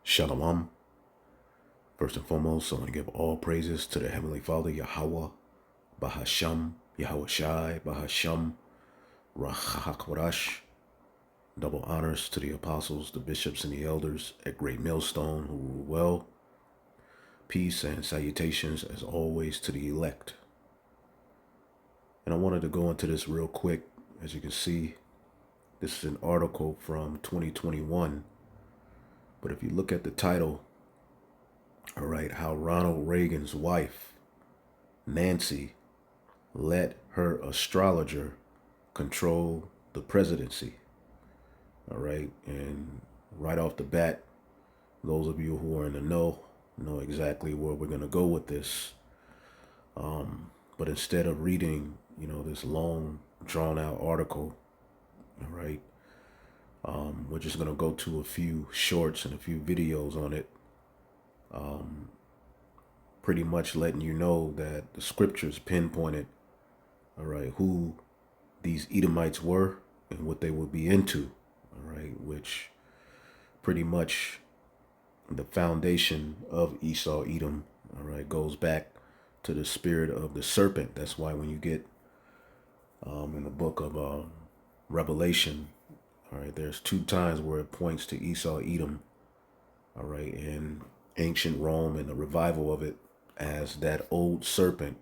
Shalom. First and foremost, I want to give all praises to the Heavenly Father, Yahweh, Bahasham, Yahweh Shai, Bahasham, Rachakwarash. Double honors to the apostles, the bishops, and the elders at Great Millstone who rule well. Peace and salutations, as always, to the elect. And I wanted to go into this real quick. As you can see, this is an article from 2021. But if you look at the title, all right, how Ronald Reagan's wife, Nancy, let her astrologer control the presidency. All right. And right off the bat, those of you who are in the know exactly where we're going to go with this. But instead of reading, this long, drawn out article, all right, we're just going to go to a few shorts and a few videos on it. Pretty much letting you know that the scriptures pinpointed, all right, who these Edomites were and what they would be into, all right, which pretty much the foundation of Esau, Edom, all right, goes back to the spirit of the serpent. That's why when you get in the book of Revelation, all right, there's 2 times where it points to Esau, Edom, all right, in ancient Rome and the revival of it as that old serpent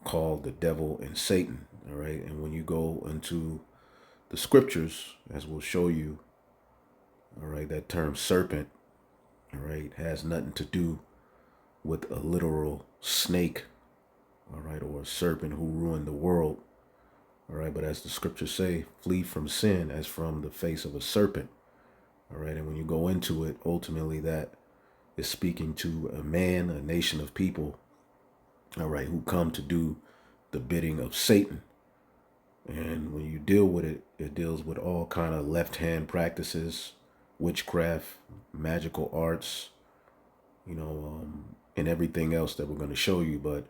called the devil and Satan, all right. And when you go into the scriptures, as we'll show you, all right, that term serpent, all right, has nothing to do with a literal snake, all right, or a serpent who ruined the world, all right. But as the scriptures say, flee from sin as from the face of a serpent, all right. And when you go into it, ultimately that is speaking to a man, a nation of people, all right, who come to do the bidding of Satan. And when you deal with it, it deals with all kind of left-hand practices, witchcraft, magical arts, and everything else that we're going to show you. But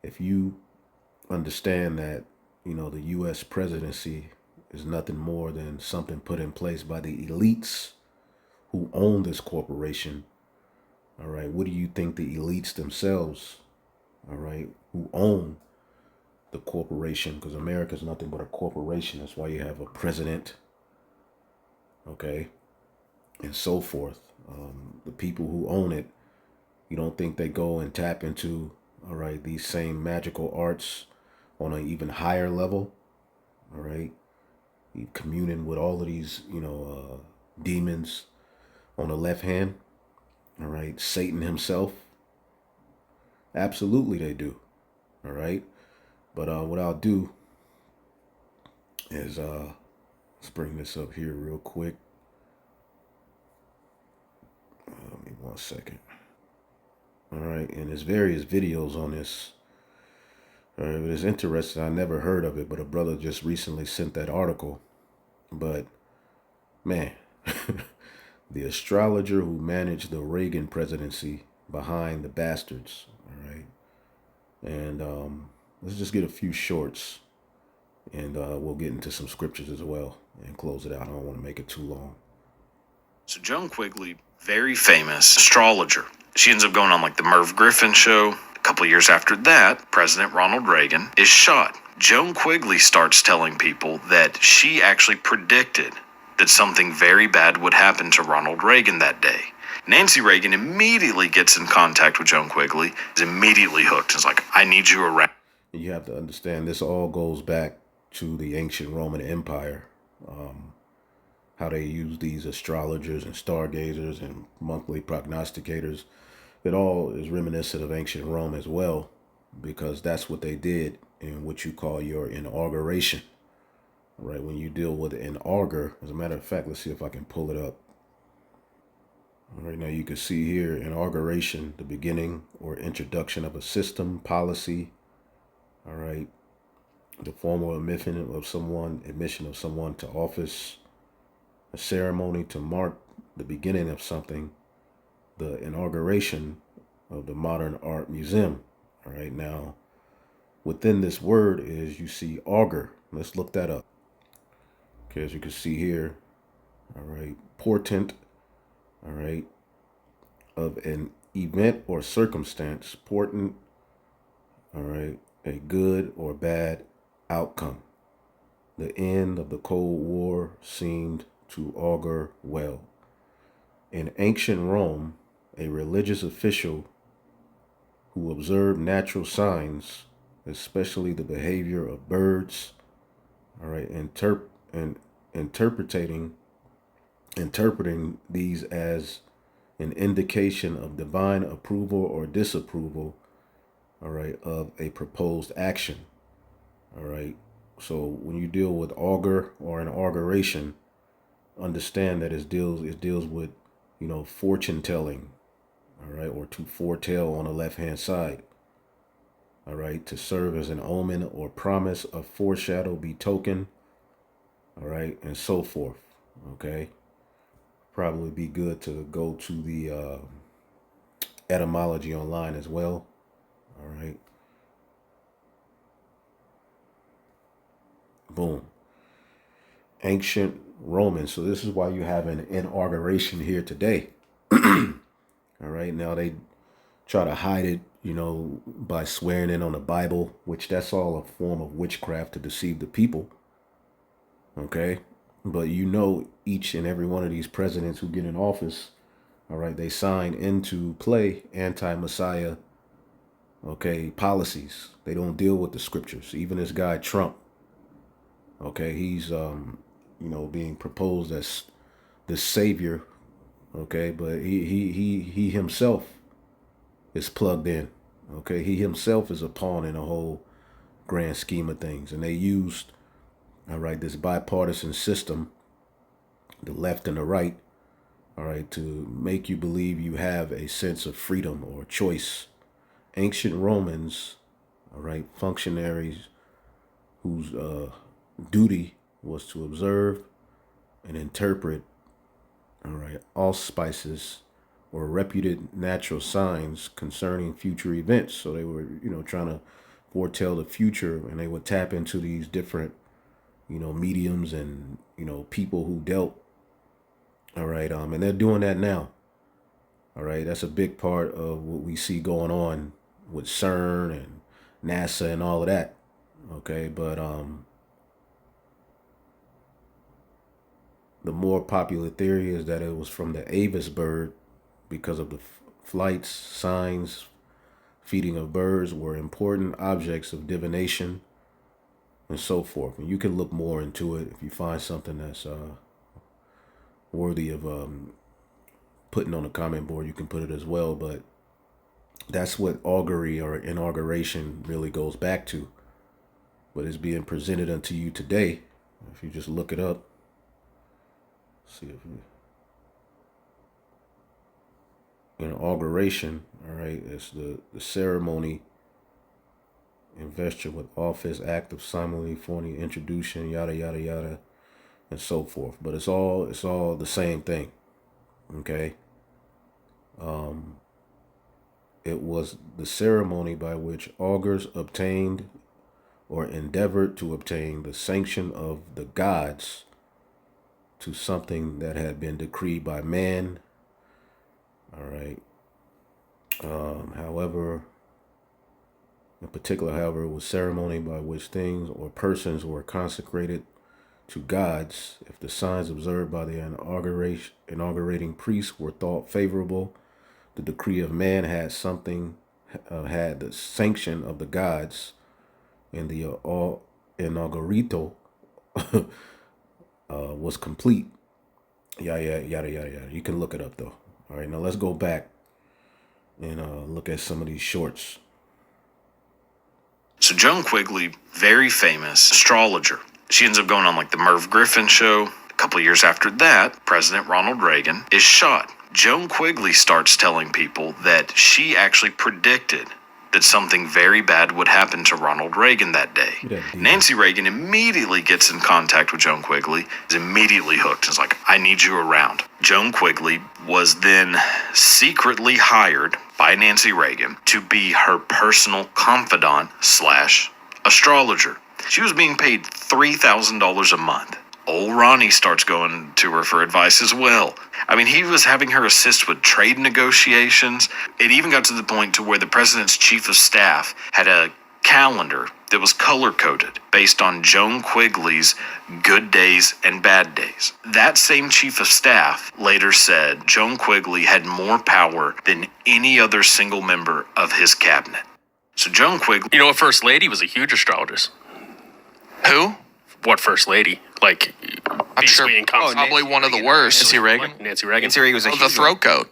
if you understand that, the U.S. presidency is nothing more than something put in place by the elites who own this corporation, all right, what do you think the elites themselves, all right, who own the corporation, because America is nothing but a corporation. That's why you have a president, okay, and so forth. The people who own it, you don't think they go and tap into, all right, these same magical arts on an even higher level, all right, communing with all of these, demons on the left hand, all right, Satan himself. Absolutely they do, all right. But what I'll do is let's bring this up here real quick. Give me 1 second. All right, and there's various videos on this. All right, but it's interesting. I never heard of it, but a brother just recently sent that article. But man, the astrologer who managed the Reagan presidency behind the bastards. All right, and let's just get a few shorts, and we'll get into some scriptures as well and close it out. I don't want to make it too long. So Joan Quigley, very famous astrologer. She ends up going on like the Merv Griffin show. A couple of years after that, President Ronald Reagan is shot. Joan Quigley starts telling people that she actually predicted that something very bad would happen to Ronald Reagan that day. Nancy Reagan immediately gets in contact with Joan Quigley, is immediately hooked, and is like, I need you around. You have to understand, this all goes back to the ancient Roman Empire. How they use these astrologers and stargazers and monthly prognosticators. It all is reminiscent of ancient Rome as well, because that's what they did in what you call your inauguration. Right, when you deal with an augur, as a matter of fact, let's see if I can pull it up. Right now you can see here, inauguration, the beginning or introduction of a system, policy, all right, the formal admission of someone to office, a ceremony to mark the beginning of something, the inauguration of the modern art museum. All right, now within this word is, you see augur. Let's look that up. Okay, as you can see here, all right, portent, all right, of an event or circumstance, important, all right, a good or bad outcome. The end of the Cold War seemed to augur well. In ancient Rome, a religious official who observed natural signs, especially the behavior of birds, all right, and interpreting interpreting these as an indication of divine approval or disapproval, all right, of a proposed action. All right. So when you deal with augur or an auguration, understand that it deals with, fortune telling, all right, or to foretell on the left hand side. All right, to serve as an omen or promise of foreshadow, betoken, all right, and so forth. Okay. Probably be good to go to the etymology online as well. All right. Boom. Ancient Romans. So this is why you have an inauguration here today. All right. Now they try to hide it, by swearing in on the Bible, which that's all a form of witchcraft to deceive the people. Okay. But each and every one of these presidents who get in office, all right, they sign into play anti-Messiah, okay, policies. They don't deal with the scriptures. Even this guy Trump, okay, he's being proposed as the savior, okay, but he himself is plugged in, okay. He himself is a pawn in a whole grand scheme of things, and they used, all right, this bipartisan system, the left and the right, all right, to make you believe you have a sense of freedom or choice. Ancient Romans, all right, functionaries whose duty was to observe and interpret, all right, auspices or reputed natural signs concerning future events. So they were, trying to foretell the future, and they would tap into these different, mediums and, people who dealt, all right, and they're doing that now. All right, that's a big part of what we see going on with CERN and NASA and all of that. Okay, but the more popular theory is that it was from the Avis bird because of the flights, signs, feeding of birds were important objects of divination and so forth. And you can look more into it if you find something that's worthy of putting on a comment board. You can put it as well, but that's what augury or inauguration really goes back to. But it's being presented unto you today. If you just look it up, see if you inauguration, all right, it's the ceremony, investure with office, act of simony, formally introduction, yada yada yada, and so forth. But it's all the same thing. Okay. It was the ceremony by which augurs obtained or endeavored to obtain the sanction of the gods to something that had been decreed by man. All right. However, in particular, it was ceremony by which things or persons were consecrated to gods if the signs observed by the inaugurating priest were thought favorable. The decree of man had had the sanction of the gods, and the inaugurito was complete. Yada yada yada. You can look it up though. All right, now let's go back and look at some of these shorts. So Joan Quigley, very famous astrologer. She ends up going on like the Merv Griffin show. A couple years after that, President Ronald Reagan is shot. Joan Quigley starts telling people that she actually predicted that something very bad would happen to Ronald Reagan that day. Nancy Reagan immediately gets in contact with Joan Quigley, is immediately hooked, and is like, I need you around. Joan Quigley was then secretly hired by Nancy Reagan to be her personal confidant / astrologer. She was being paid $3,000 a month. Old Ronnie starts going to her for advice as well. I mean, he was having her assist with trade negotiations. It even got to the point to where the president's chief of staff had a calendar that was color-coded based on Joan Quigley's good days and bad days. That same chief of staff later said Joan Quigley had more power than any other single member of his cabinet. So Joan Quigley... You know, a first lady was a huge astrologist. Who? What first lady? Like, I'm sure. basically in constant- Probably one of the worst. Nancy Reagan. Nancy Reagan. Nancy Reagan was a Oh, huge the throat coat.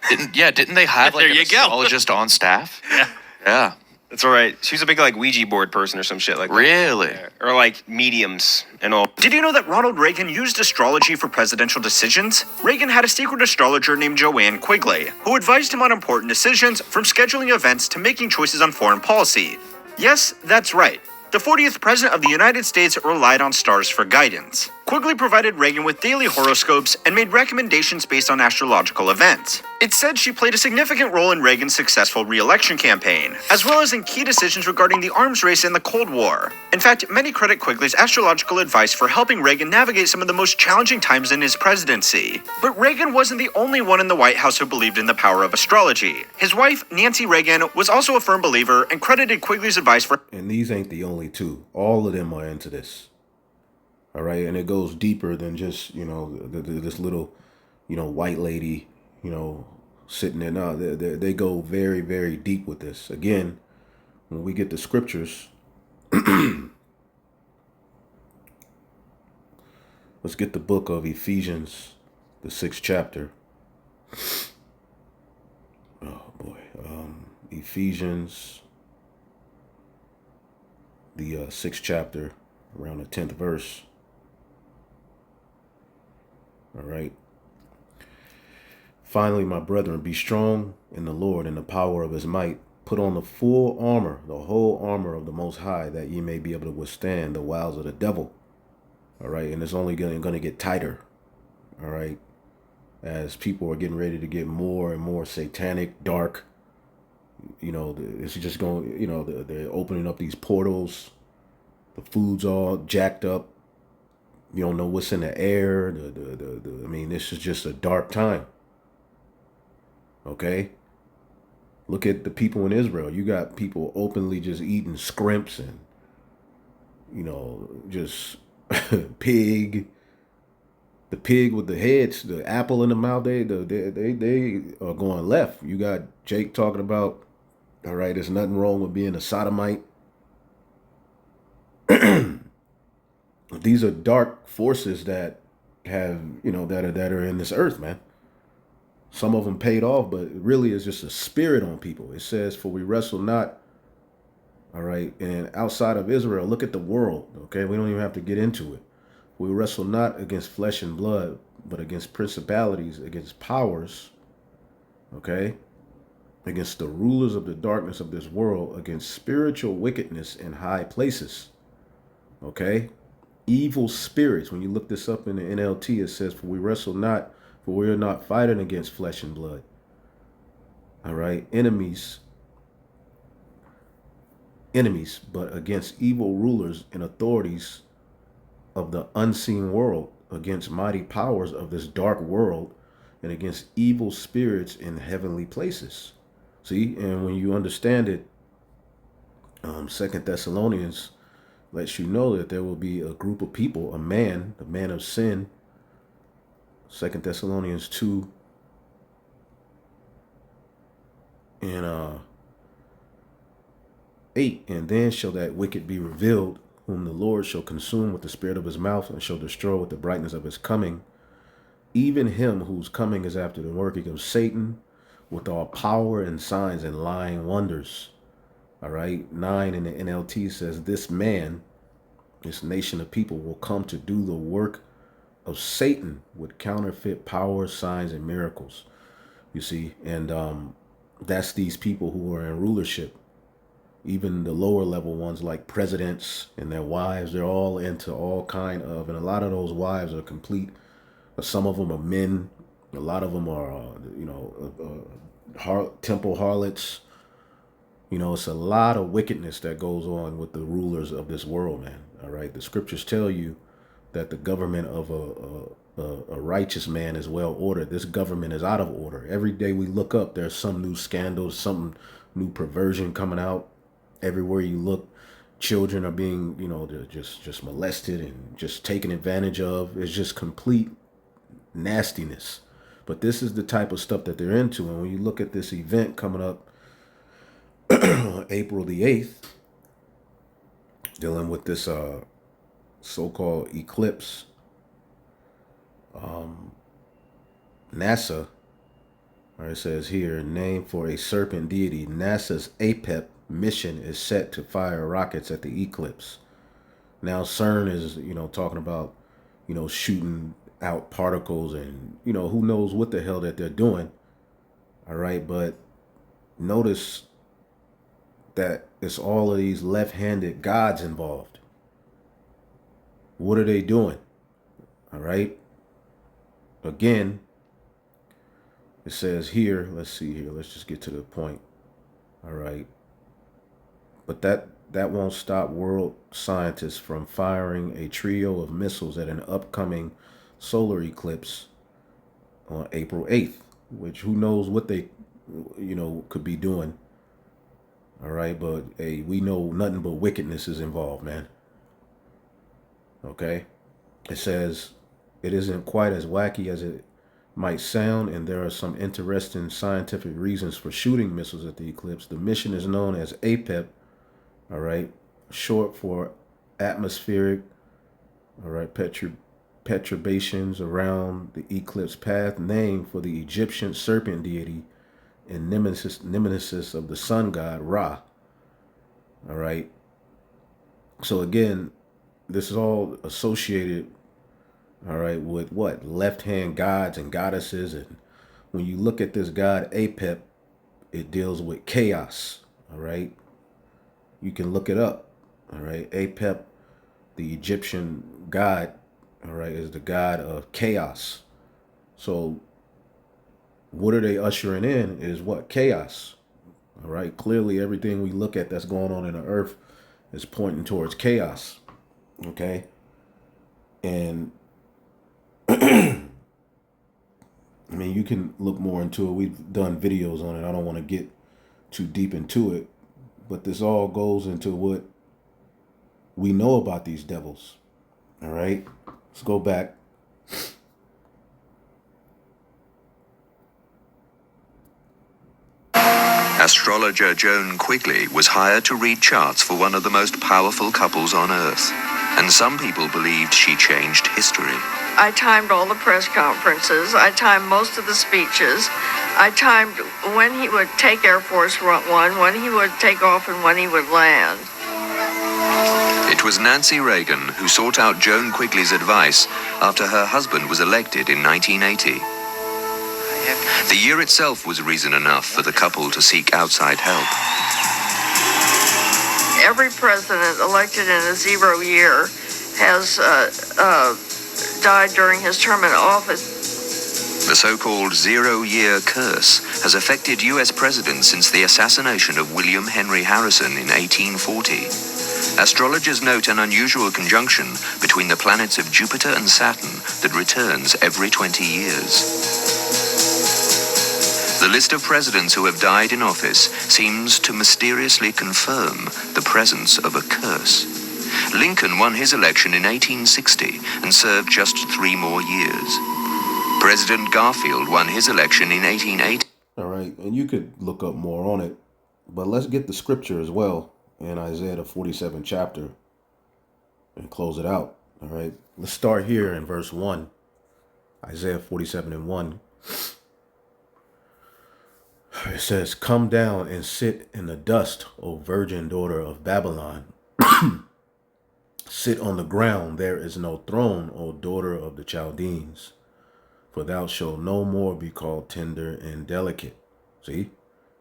Didn't they have like There an you go. astrologist on staff? Yeah. Yeah. That's all right. She was a big like Ouija board person or some shit like that. Really? Or like mediums and all. Did you know that Ronald Reagan used astrology for presidential decisions? Reagan had a secret astrologer named Joanne Quigley, who advised him on important decisions, from scheduling events to making choices on foreign policy. Yes, that's right. The 40th President of the United States relied on stars for guidance. Quigley provided Reagan with daily horoscopes and made recommendations based on astrological events. It's said she played a significant role in Reagan's successful re-election campaign, as well as in key decisions regarding the arms race in the Cold War. In fact, many credit Quigley's astrological advice for helping Reagan navigate some of the most challenging times in his presidency. But Reagan wasn't the only one in the White House who believed in the power of astrology. His wife, Nancy Reagan, was also a firm believer and credited Quigley's advice for... And these ain't the only two. All of them are into this. All right. And it goes deeper than just, this little, white lady, sitting there. No, they go very, very deep with this. Again, when we get the scriptures, let's get the book of Ephesians, the 6th chapter. Oh, boy. Ephesians, the 6th chapter, around the 10th verse. All right. Finally, my brethren, be strong in the Lord and the power of his might. Put on the full armor, the whole armor of the Most High, that ye may be able to withstand the wiles of the devil. All right. And it's only going to get tighter. All right. As people are getting ready to get more and more satanic, dark. It's just going, they're opening up these portals. The food's all jacked up. You don't know what's in the air. This is just a dark time. Okay? Look at the people in Israel. You got people openly just eating scrimps and, just pig. The pig with the heads, the apple in the mouth, they are going left. You got Jake talking about, all right, there's nothing wrong with being a sodomite. These are dark forces that have, that are in this earth, man. Some of them paid off, but really it's just a spirit on people. It says, for we wrestle not, all right, and outside of Israel, look at the world, okay? We don't even have to get into it. We wrestle not against flesh and blood, but against principalities, against powers, okay? Against the rulers of the darkness of this world, against spiritual wickedness in high places, okay? Evil spirits. When you look this up in the NLT, it says, for we wrestle not, for we are not fighting against flesh and blood. All right. Enemies, but against evil rulers and authorities of the unseen world, against mighty powers of this dark world, and against evil spirits in heavenly places. See, and when you understand it, 2 Thessalonians lets you know that there will be a group of people, a man of sin. 2 Thessalonians 2 and 8. And then shall that wicked be revealed, whom the Lord shall consume with the spirit of his mouth, and shall destroy with the brightness of his coming. Even him whose coming is after the working of Satan, with all power and signs and lying wonders. All right. 9 in the NLT says, this man, this nation of people, will come to do the work of Satan with counterfeit power, signs, and miracles. You see, and that's these people who are in rulership. Even the lower level ones, like presidents and their wives, they're all into all kind of, and a lot of those wives are complete. Some of them are men. A lot of them are, temple harlots. It's a lot of wickedness that goes on with the rulers of this world, man. All right. The scriptures tell you that the government of a righteous man is well ordered. This government is out of order. Every day we look up, there's some new scandal, some new perversion coming out. Everywhere you look, children are being, they're just molested and just taken advantage of. It's just complete nastiness. But this is the type of stuff that they're into. And when you look at this event coming up on April the 8th, dealing with this so-called eclipse, NASA, it says here, name for a serpent deity, NASA's APEP mission is set to fire rockets at the eclipse. Now CERN is, talking about, shooting out particles and, who knows what the hell that they're doing. All right. But notice that it's all of these left-handed gods involved. What are they doing? All right. Again, it says here, let's see here. Let's just get to the point. All right. But that won't stop world scientists from firing a trio of missiles at an upcoming solar eclipse on April 8th, which who knows what they, could be doing. All right. But hey, we know nothing but wickedness is involved, man. Okay. It says it isn't quite as wacky as it might sound, and there are some interesting scientific reasons for shooting missiles at the eclipse. The mission is known as APEP, all right, short for atmospheric, all right, perturbations around the eclipse path, named for the Egyptian serpent deity and nemesis of the sun god Ra. All right. So again, this is all associated, all right, with what? Left-hand gods and goddesses. And when you look at this god Apep, it deals with chaos, all right? You can look it up, all right? Apep, the Egyptian god, all right, is the god of chaos. So what are they ushering in is what? Chaos, all right? Clearly, everything we look at that's going on in the earth is pointing towards chaos, okay? And I mean, you can look more into it. We've done videos on it. I don't want to get too deep into it, but this all goes into what we know about these devils. All right, let's go back. Astrologer Joan Quigley was hired to read charts for one of the most powerful couples on Earth, and some people believed she changed history. I timed all the press conferences. I timed most of the speeches. I timed when he would take Air Force One, when he would take off, and when he would land. It was Nancy Reagan who sought out Joan Quigley's advice after her husband was elected in 1980. The year itself was reason enough for the couple to seek outside help. Every president elected in a 0 year has died during his term in office. The so-called 0-year curse has affected U.S. presidents since the assassination of William Henry Harrison in 1840. Astrologers note an unusual conjunction between the planets of Jupiter and Saturn that returns every 20 years. The list of presidents who have died in office seems to mysteriously confirm the presence of a curse. Lincoln won his election in 1860 and served just 3 more years. President Garfield won his election in 1880. All right, and you could look up more on it, but let's get the scripture as well in Isaiah the 47th chapter and close it out. All right, let's start here in verse 1, Isaiah 47:1. It says, "Come down and sit in the dust, O virgin daughter of Babylon. Sit on the ground, there is no throne, O daughter of the Chaldeans. For thou shalt no more be called tender and delicate." See?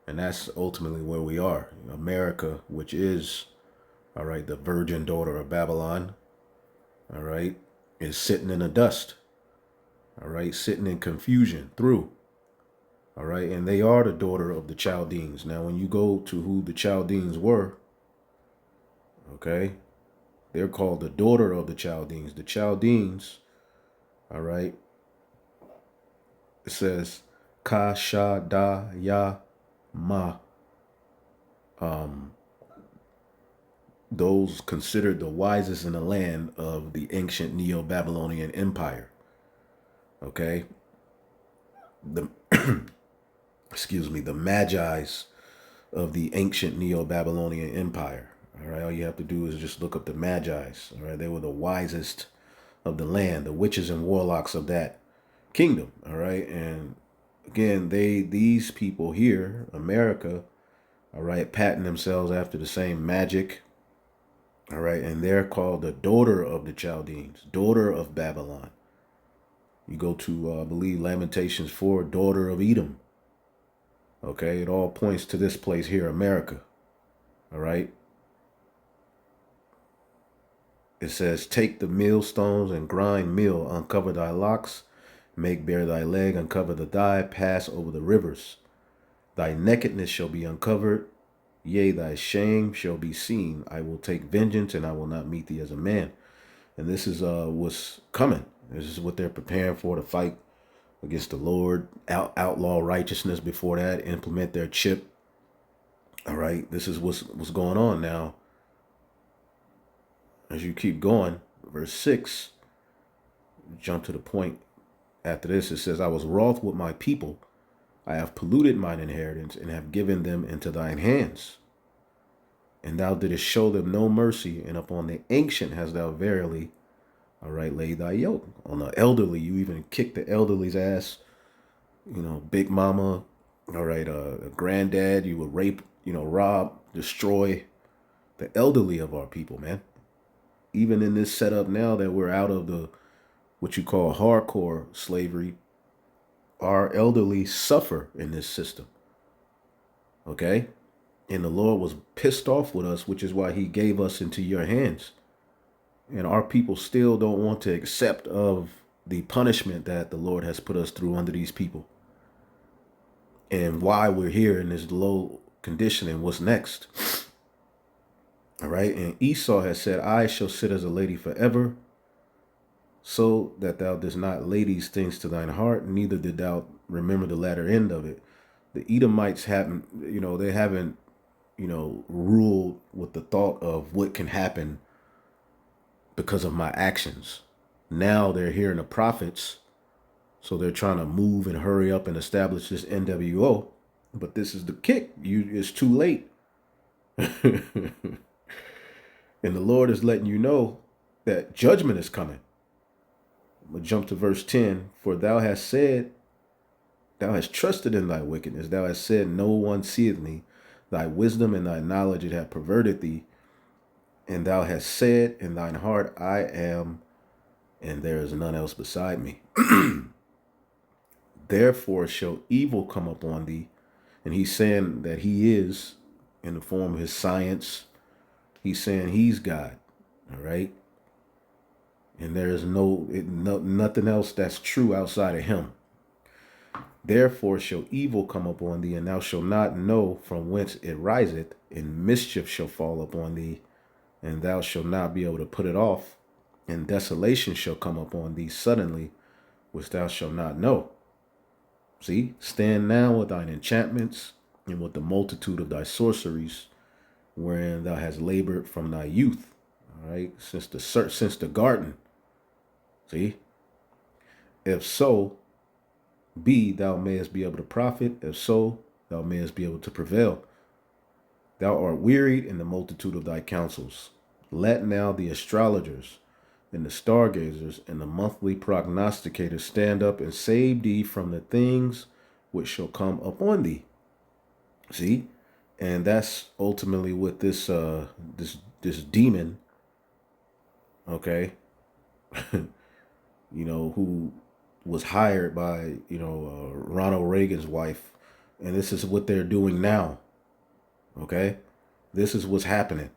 And that's ultimately where we are. America, which is, all right, the virgin daughter of Babylon, all right, is sitting in the dust, all right, sitting in confusion through. All right, and they are the daughter of the Chaldeans. Now, when you go to who the Chaldeans were, okay, They're called the daughter of the Chaldeans. The Chaldeans, all right, it says Ka Sha Da Ya Ma. Those considered the wisest in the land of the ancient Neo-Babylonian Empire. Okay? The excuse me, the Magi's of the ancient Neo-Babylonian Empire. All right, all you have to do is just look up the Magi's. All right, they were the wisest of the land, the witches and warlocks of that kingdom. All right, and again, these people here, America, all right, patting themselves after the same magic. All right, and they're called the daughter of the Chaldeans, daughter of Babylon. You go to, I believe, Lamentations 4, daughter of Edom. Okay, it all points to this place here, America. All right. It says, take the millstones and grind meal, uncover thy locks, make bare thy leg, uncover the thigh, pass over the rivers. Thy nakedness shall be uncovered, yea, thy shame shall be seen. I will take vengeance, and I will not meet thee as a man. And this is what's coming. This is what they're preparing for, to fight against the Lord, outlaw righteousness before that, implement their chip. All right, this is what's going on now. As you keep going, verse 6, jump to the point after this. It says, I was wroth with my people. I have polluted mine inheritance and have given them into thine hands. And thou didst show them no mercy, and upon the ancient hast thou verily, all right, laid thy yoke. On the elderly, you even kicked the elderly's ass. You know, big mama, all right, a granddad, you would rape, rob, destroy the elderly of our people, man. Even in this setup now that we're out of the, what you call hardcore slavery, our elderly suffer in this system. Okay? And the Lord was pissed off with us, which is why he gave us into your hands. And our people still don't want to accept of the punishment that the Lord has put us through under these people. And why we're here in this low condition and what's next. All right. And Esau has said, I shall sit as a lady forever, so that thou didst not lay these things to thine heart, neither did thou remember the latter end of it. The Edomites haven't, they haven't, ruled with the thought of what can happen because of my actions. Now they're hearing the prophets, so they're trying to move and hurry up and establish this NWO. But this is the kick. It's too late. And the Lord is letting you know that judgment is coming. I'm going to jump to verse 10. For thou hast said, thou hast trusted in thy wickedness. Thou hast said, no one seeth me. Thy wisdom and thy knowledge it hath perverted thee. And thou hast said in thine heart, I am, and there is none else beside me. Therefore shall evil come upon thee. And he's saying that he is, in the form of his science, he's saying he's God. All right. And there is nothing else that's true outside of him. Therefore shall evil come upon thee, and thou shalt not know from whence it riseth, and mischief shall fall upon thee, and thou shalt not be able to put it off, and desolation shall come upon thee suddenly, which thou shalt not know. See, stand now with thine enchantments, and with the multitude of thy sorceries, wherein thou hast labored from thy youth. All right, since the garden. See, if so be thou mayest be able to profit, if so thou mayest be able to prevail. Thou art wearied in the multitude of thy counsels. Let now the astrologers and the stargazers and the monthly prognosticators stand up and save thee from the things which shall come upon thee. See, and that's ultimately what this this demon, okay, who was hired by, Ronald Reagan's wife. And this is what they're doing now. Okay. This is what's happening.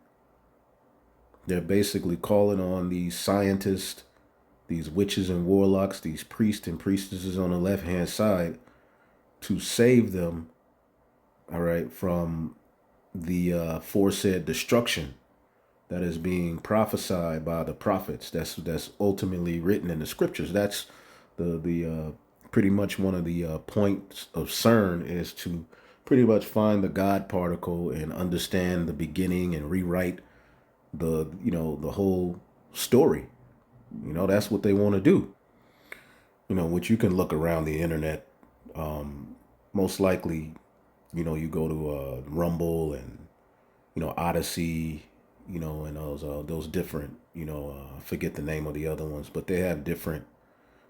They're basically calling on these scientists, these witches and warlocks, these priests and priestesses on the left-hand side to save them, all right, from the aforesaid destruction that is being prophesied by the prophets. That's ultimately written in the scriptures. That's the pretty much one of the points of CERN is to pretty much find the God particle and understand the beginning and rewrite the the whole story. That's what they want to do. Which you can look around the internet. Most likely, you go to Rumble and Odyssey, and those different, I forget the name of the other ones, but they have different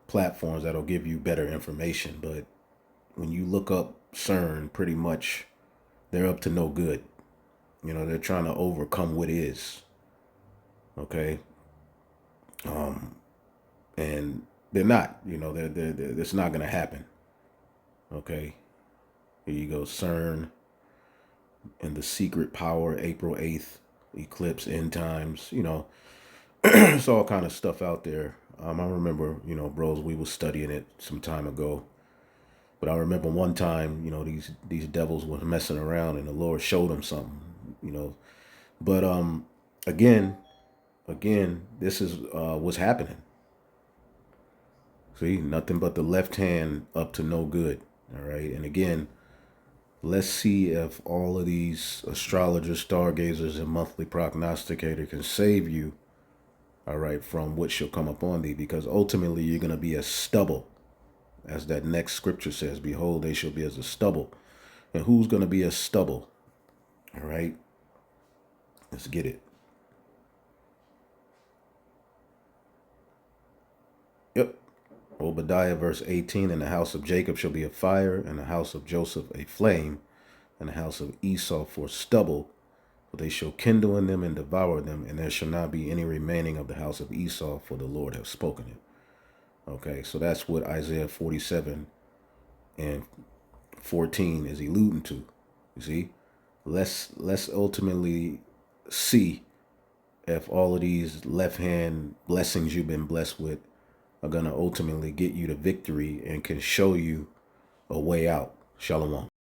platforms that'll give you better information. But when you look up CERN, pretty much they're up to no good. They're trying to overcome what is. Okay. And they're not. It's not going to happen. Okay. Here you go, CERN and the secret power, April 8th, eclipse, end times, it's all kind of stuff out there. I remember, bros, we was studying it some time ago. But I remember one time, these devils were messing around and the Lord showed them something, But again, this is what's happening. See, nothing but the left hand up to no good. All right. And again, let's see if all of these astrologers, stargazers, and monthly prognosticator can save you, all right, from what shall come upon thee, because ultimately you're going to be as stubble, as that next scripture says, behold, they shall be as a stubble. And who's going to be as stubble? All right. Let's get it. Yep. Obadiah verse 18, and the house of Jacob shall be a fire, and the house of Joseph a flame, and the house of Esau for stubble, for they shall kindle in them and devour them, and there shall not be any remaining of the house of Esau, for the Lord hath spoken it. Okay, so that's what Isaiah 47 and 14 is alluding to. You see, let's ultimately see if all of these left hand blessings you've been blessed with are going to ultimately get you to victory and can show you a way out. Shalom.